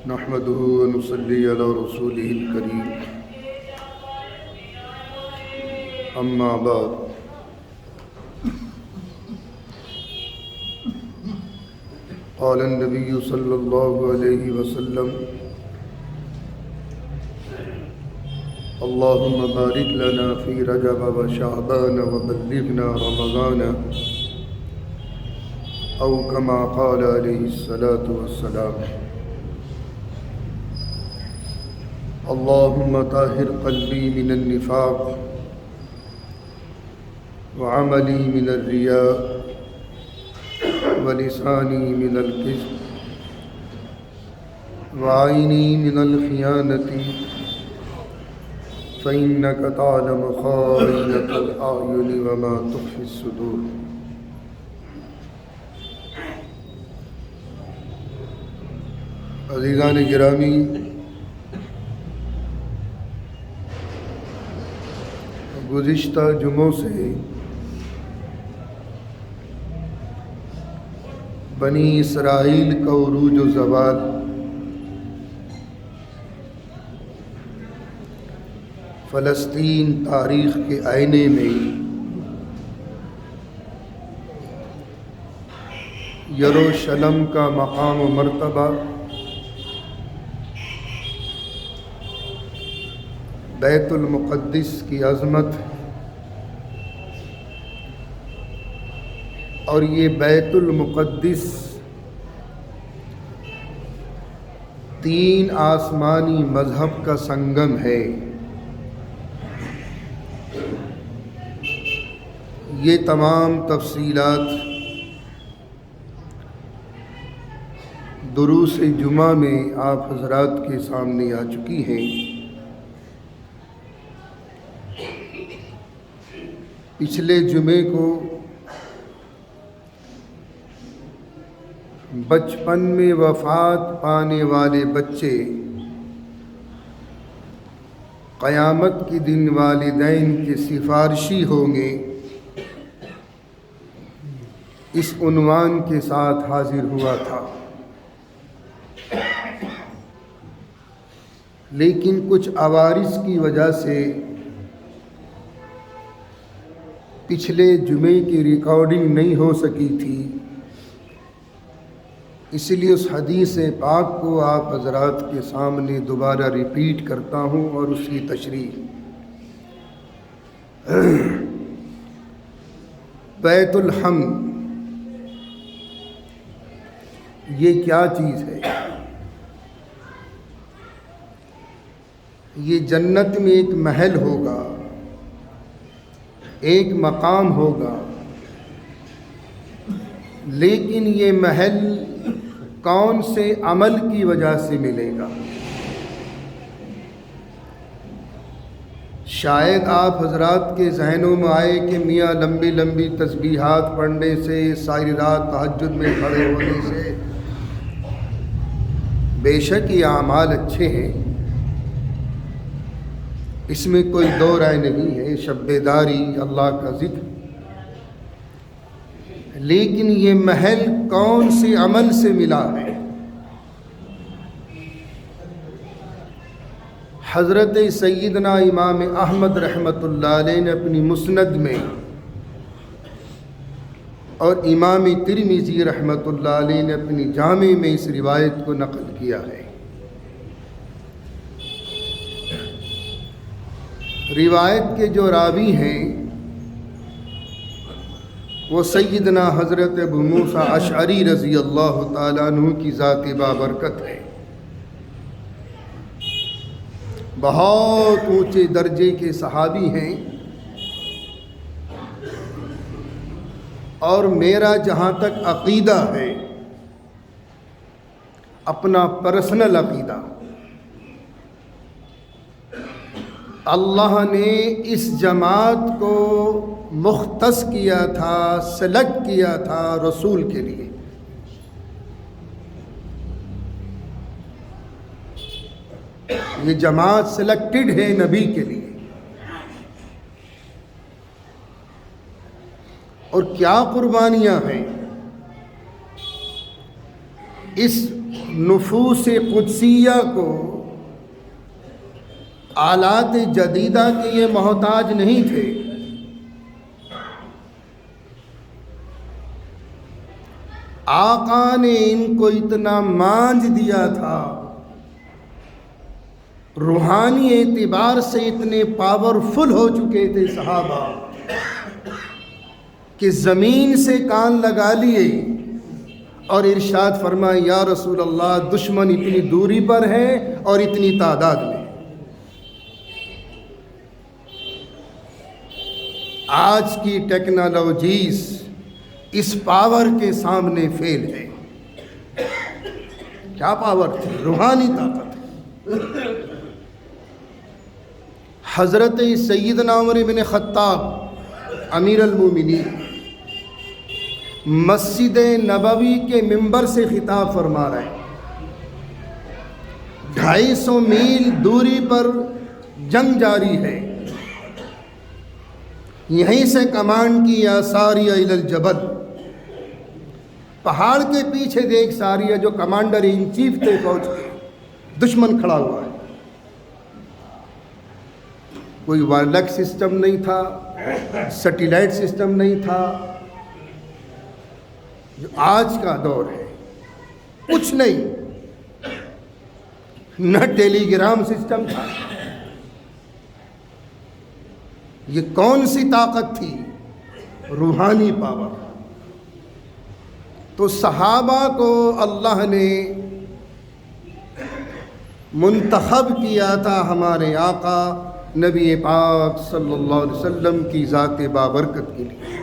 نحمده ونصلي على رسوله الكريم أما بعد قال النبي صلى الله عليه وسلم اللهم بارك لنا في رجب وشعبان وبلغنا رمضان أو كما قال عليه الصلاة والسلام اللهم طهر قلبي من النفاق وعملي من الرياء ولساني من الكذب وعيني من الخيانة فإنك تعلم خائنة الأعين وما تخفي الصدور. عزیزان گرامی، گزشتہ جمعوں سے بنی اسرائیل کا عروج و زوال، فلسطین تاریخ کے آئینے میں یروشلم کا مقام و مرتبہ، بیت المقدس کی عظمت، اور یہ بیت المقدس تین آسمانی مذہب کا سنگم ہے۔ یہ تمام تفصیلات دروس جمعہ میں آپ حضرات کے سامنے آ چکی ہیں۔ پچھلے جمعے کو بچپن میں وفات پانے والے بچے قیامت کے دن والدین کے سفارشی ہوں گے، اس عنوان کے ساتھ حاضر ہوا تھا، لیکن کچھ عوارض کی وجہ سے پچھلے جمعے کی ریکارڈنگ نہیں ہو سکی تھی، اس لیے اس حدیث پاک کو آپ حضرات کے سامنے دوبارہ ریپیٹ کرتا ہوں اور اس کی تشریح۔ بیت الحمد یہ کیا چیز ہے؟ یہ جنت میں ایک محل ہوگا، ایک مقام ہوگا، لیکن یہ محل کون سے عمل کی وجہ سے ملے گا؟ شاید آپ حضرات کے ذہنوں میں آئے کہ میاں لمبی لمبی تسبیحات پڑھنے سے، ساری رات تہجد میں کھڑے ہونے سے، بے شک یہ اعمال اچھے ہیں، اس میں کوئی دو رائے نہیں ہے، شب بیداری، اللہ کا ذکر، لیکن یہ محل کون سے عمل سے ملا ہے؟ حضرت سیدنا امام احمد رحمۃ اللہ علیہ نے اپنی مسند میں اور امام ترمذی رحمۃ اللہ علیہ نے اپنی جامع میں اس روایت کو نقل کیا ہے۔ روایت کے جو راوی ہیں وہ سیدنا حضرت ابو موسیٰ اشعری رضی اللہ تعالیٰ عنہ کی ذات بابرکت ہے، بہت اونچے درجے کے صحابی ہیں، اور میرا جہاں تک عقیدہ ہے، اپنا پرسنل عقیدہ، اللہ نے اس جماعت کو مختص کیا تھا، سلیکٹ کیا تھا رسول کے لیے۔ یہ جماعت سلیکٹڈ ہے نبی کے لیے، اور کیا قربانیاں ہیں. اس نفوس قدسیہ کو آلات جدیدہ کے یہ محتاج نہیں تھے. آقا نے ان کو اتنا مانج دیا تھا، روحانی اعتبار سے اتنے پاورفل ہو چکے تھے صحابہ کہ زمین سے کان لگا لیے اور ارشاد فرمائے یا رسول اللہ دشمن اتنی دوری پر ہے اور اتنی تعداد میں. آج کی ٹیکنالوجیز اس پاور کے سامنے فیل ہے. کیا پاور تھی؟ روحانی طاقت. حضرت سیدنا عمر بن خطاب امیر المومنین مسجد نبوی کے منبر سے خطاب فرما رہے ہیں. 250 میل دوری پر جنگ جاری ہے. یہیں سے کمانڈ کی یا ساریہ الی الجبل. پہاڑ کے پیچھے دیکھ ساریہ جو کمانڈر ان چیف تھے فوج کے، دشمن کھڑا ہوا ہے. کوئی وائرلیس سسٹم نہیں تھا، سیٹلائٹ سسٹم نہیں تھا جو آج کا دور ہے. کچھ نہیں، نہ ٹیلی گرام سسٹم تھا. یہ کون سی طاقت تھی؟ روحانی پاور. تو صحابہ کو اللہ نے منتخب کیا تھا ہمارے آقا نبی پاک صلی اللہ علیہ وسلم کی ذات بابرکت کے لیے.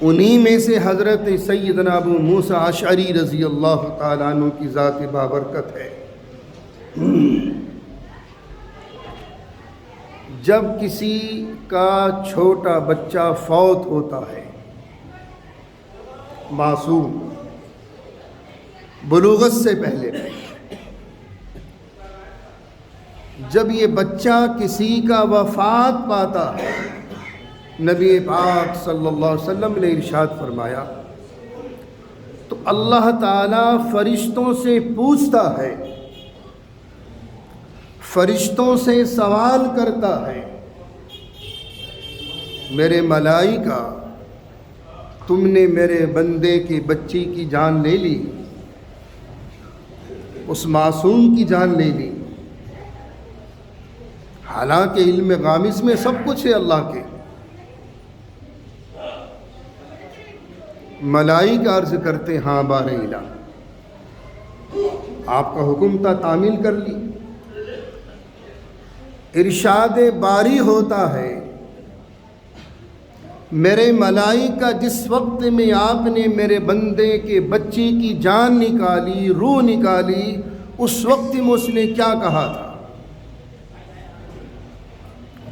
انہی میں سے حضرت سیدنا ابو موسیٰ اشعری رضی اللہ تعالیٰ عنہ کی ذات بابرکت ہے. جب کسی کا چھوٹا بچہ فوت ہوتا ہے، معصوم، بلوغت سے پہلے، جب یہ بچہ کسی کا وفات پاتا ہے، نبی پاک صلی اللہ علیہ وسلم نے ارشاد فرمایا تو اللہ تعالیٰ فرشتوں سے پوچھتا ہے، فرشتوں سے سوال کرتا ہے، میرے ملائکہ تم نے میرے بندے کی بچی کی جان لے لی، اس معصوم کی جان لے لی. حالانکہ علم غامض میں سب کچھ ہے اللہ کے. ملائکہ عرض کرتے ہاں بار الہ، آپ کا حکم تھا تعمیل کر لی. ارشاد باری ہوتا ہے میرے ملائکہ جس وقت میں آپ نے میرے بندے کے بچی کی جان نکالی، روح نکالی، اس وقت میں اس نے کیا کہا تھا؟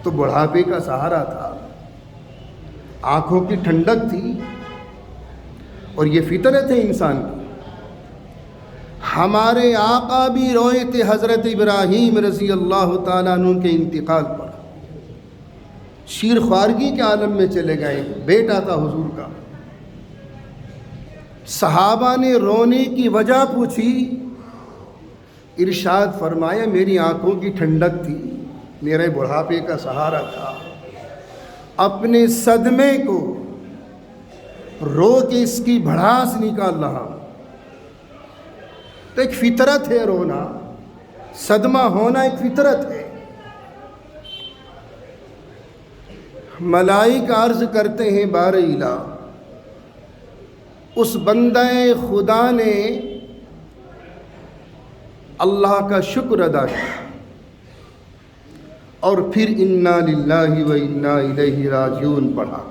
تو بڑھاپے کا سہارا تھا، آنکھوں کی ٹھنڈک تھی، اور یہ فطرت ہے انسان کی. ہمارے آقا بھی روئے تھے حضرت ابراہیم رضی اللہ تعالیٰ عنہ کے انتقال پر. شیر خوارگی کے عالم میں چلے گئے، بیٹا تھا حضور کا. صحابہ نے رونے کی وجہ پوچھی، ارشاد فرمایا میری آنکھوں کی ٹھنڈک تھی، میرے بڑھاپے کا سہارا تھا. اپنے صدمے کو رو کے اس کی بھڑاس نکال رہا. تو ایک فطرت ہے رونا، صدمہ ہونا ایک فطرت ہے. ملائکہ عرض کرتے ہیں بار الہ، اس بندہ خدا نے اللہ کا شکر ادا کیا اور پھر انا للہ و انا الیہ راجعون پڑھا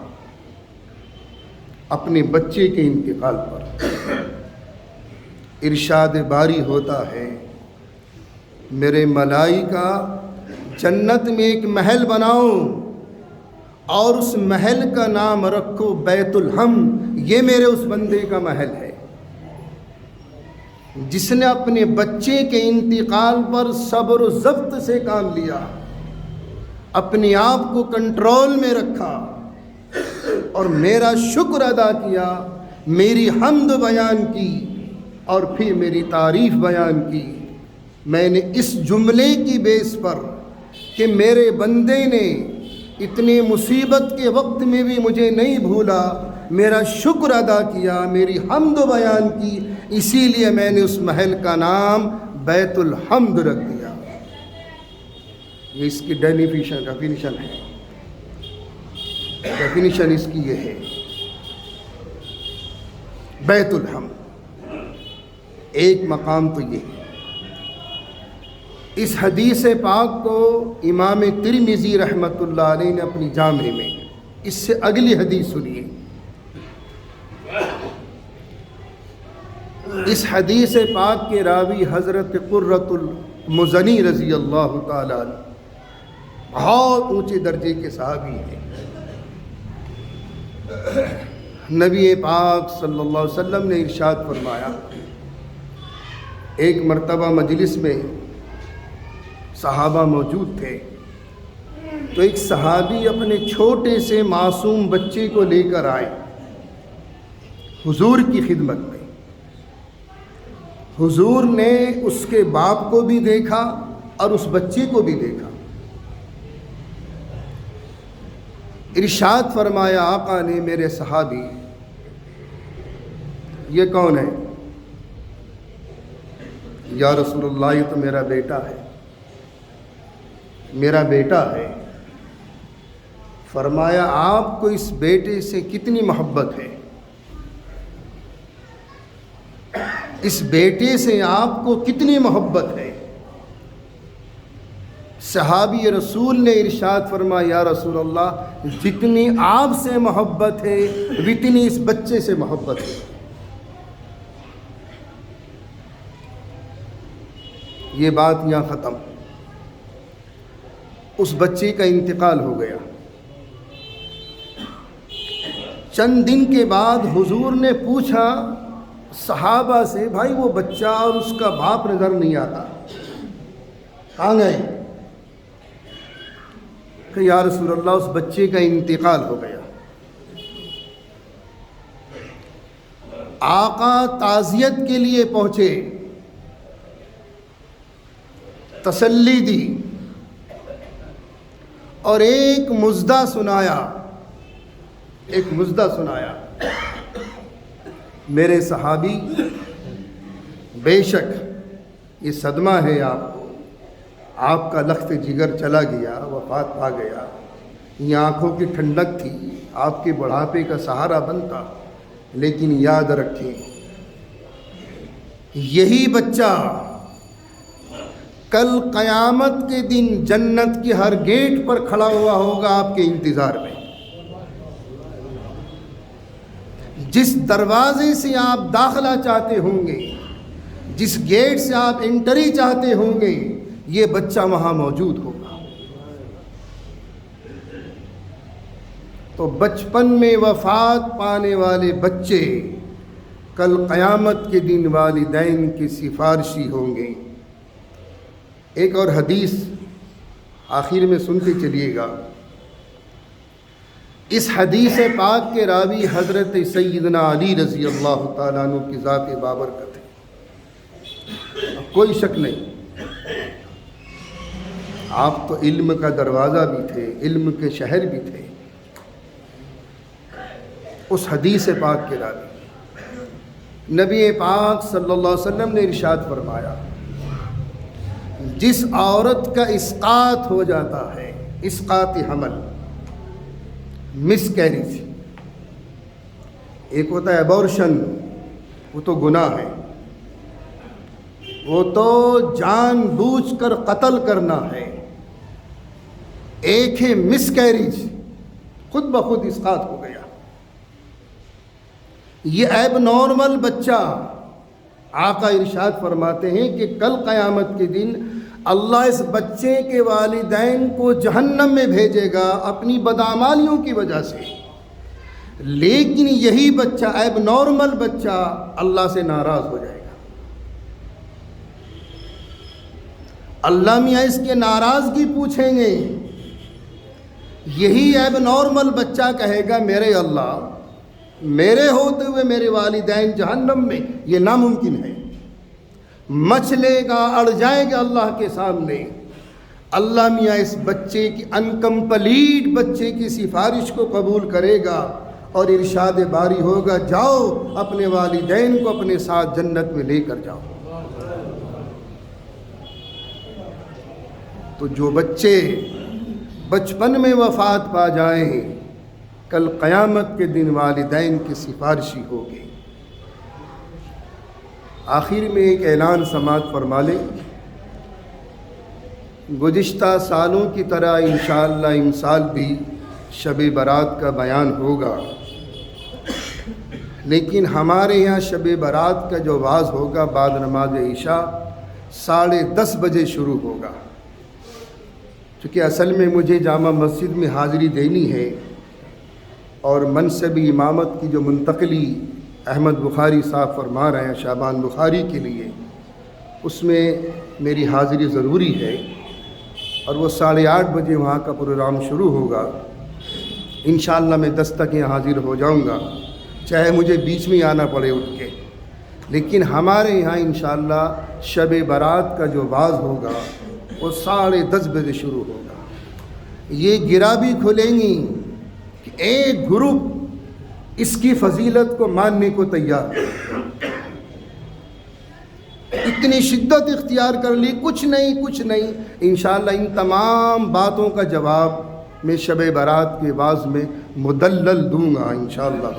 اپنے بچے کے انتقال پر. ارشاد باری ہوتا ہے میرے ملائکہ جنت میں ایک محل بناؤ اور اس محل کا نام رکھو بیت الحم. یہ میرے اس بندے کا محل ہے جس نے اپنے بچے کے انتقال پر صبر و ضبط سے کام لیا. اپنے آپ کو کنٹرول میں رکھا اور میرا شکر ادا کیا، میری حمد بیان کی اور پھر میری تعریف بیان کی۔ میں نے اس جملے کی بیس پر کہ میرے بندے نے اتنے مصیبت کے وقت میں بھی مجھے نہیں بھولا، میرا شکر ادا کیا، میری حمد بیان کی، اسی لیے میں نے اس محل کا نام بیت الحمد رکھ دیا۔ یہ اس کی ڈیفینیشن ہے، ڈیفینیشن اس کی یہ ہے، بیت الحمد۔ ایک مقام تو یہ ہے۔ اس حدیث پاک کو امام ترمذی رحمۃ اللہ علیہ نے اپنی جامع میں، اس سے اگلی حدیث سنیے۔ اس حدیث پاک کے راوی حضرت قرۃ المزنی رضی اللہ تعالی عنہ بہت اونچے درجے کے صحابی ہیں۔ نبی پاک صلی اللہ علیہ وسلم نے ارشاد فرمایا، ایک مرتبہ مجلس میں صحابہ موجود تھے، تو ایک صحابی اپنے چھوٹے سے معصوم بچے کو لے کر آئے حضور کی خدمت میں۔ حضور نے اس کے باپ کو بھی دیکھا اور اس بچے کو بھی دیکھا۔ ارشاد فرمایا آقا نے، میرے صحابی یہ کون ہے؟ یا رسول اللہ یہ تو میرا بیٹا ہے، میرا بیٹا ہے۔ فرمایا آپ کو اس بیٹے سے کتنی محبت ہے؟ اس بیٹے سے آپ کو کتنی محبت ہے؟ صحابی رسول نے ارشاد فرمایا، یا رسول اللہ جتنی آپ سے محبت ہے اتنی اس بچے سے محبت ہے۔ یہ بات یہاں ختم۔ اس بچے کا انتقال ہو گیا۔ چند دن کے بعد حضور نے پوچھا صحابہ سے، بھائی وہ بچہ اور اس کا باپ نظر نہیں آتا، کہاں گئے؟ کہ یا رسول اللہ اس بچے کا انتقال ہو گیا۔ آقا تعزیت کے لیے پہنچے، تسلی دی اور ایک مژدہ سنایا، ایک مژدہ سنایا۔ میرے صحابی بے شک یہ صدمہ ہے آپ کو، آپ کا لخت جگر چلا گیا، وفات پا گیا، یہ آنکھوں کی ٹھنڈک تھی، آپ کے بڑھاپے کا سہارا بنتا، لیکن یاد رکھیں یہی بچہ کل قیامت کے دن جنت کے ہر گیٹ پر کھڑا ہوا ہوگا آپ کے انتظار میں۔ جس دروازے سے آپ داخلہ چاہتے ہوں گے، جس گیٹ سے آپ انٹری چاہتے ہوں گے، یہ بچہ وہاں موجود ہوگا۔ تو بچپن میں وفات پانے والے بچے کل قیامت کے دن والدین کی سفارشی ہوں گے۔ ایک اور حدیث آخر میں سنتے چلیے گا۔ اس حدیث پاک کے راوی حضرت سیدنا علی رضی اللہ تعالیٰ عنہ کی ذات بابرکت ہے، کوئی شک نہیں۔ آپ تو علم کا دروازہ بھی تھے، علم کے شہر بھی تھے۔ اس حدیث پاک کے راوی نبی پاک صلی اللہ علیہ وسلم نے ارشاد فرمایا، جس عورت کا اسقاط ہو جاتا ہے، اسقاط حمل، مس کیریج، ایک ہوتا ہے ابورشن، وہ تو گناہ ہے، وہ تو جان بوجھ کر قتل کرنا ہے۔ ایک ہے مس کیریج، خود بخود اسقاط ہو گیا۔ یہ ایب نارمل بچہ، آقا ارشاد فرماتے ہیں کہ کل قیامت کے دن اللہ اس بچے کے والدین کو جہنم میں بھیجے گا اپنی بدعمالیوں کی وجہ سے، لیکن یہی بچہ ایب نارمل بچہ اللہ سے ناراض ہو جائے گا۔ اللہ میاں اس کی ناراضگی پوچھیں گے، یہی ایب نارمل بچہ کہے گا میرے اللہ، میرے ہوتے ہوئے میرے والدین جہنم میں، یہ ناممکن ہے۔ مچلے گا، اڑ جائے گا اللہ کے سامنے۔ اللہ میاں اس بچے کی انکمپلیٹ بچے کی سفارش کو قبول کرے گا اور ارشاد باری ہوگا، جاؤ اپنے والدین کو اپنے ساتھ جنت میں لے کر جاؤ۔ تو جو بچے بچپن میں وفات پا جائیں، کل قیامت کے دن والدین کی سفارشی ہوگی۔ آخر میں ایک اعلان سماعت فرما لیں، گزشتہ سالوں کی طرح انشاءاللہ ان سال بھی شب برات کا بیان ہوگا، لیکن ہمارے یہاں شب برات کا جو واعظ ہوگا بعد نماز عشاء 10:30 بجے شروع ہوگا، چونکہ اصل میں مجھے جامع مسجد میں حاضری دینی ہے اور منصب امامت کی جو منتقلی احمد بخاری صاحب فرما رہے ہیں شعبان بخاری کے لیے، اس میں میری حاضری ضروری ہے اور وہ 8:30 بجے وہاں کا پروگرام شروع ہوگا۔ انشاءاللہ میں 10 تک یہاں حاضر ہو جاؤں گا، چاہے مجھے بیچ میں آنا پڑے اٹھ کے، لیکن ہمارے یہاں انشاءاللہ شب برات کا جو واعظ ہوگا وہ 10:30 بجے شروع ہوگا۔ یہ گرا بھی کھلیں گی کہ ایک گروپ اس کی فضیلت کو ماننے کو تیار ہے، اتنی شدت اختیار کر لی، کچھ نہیں۔ انشاءاللہ ان تمام باتوں کا جواب میں شب برات کے واعظ میں مدلل دوں گا انشاءاللہ۔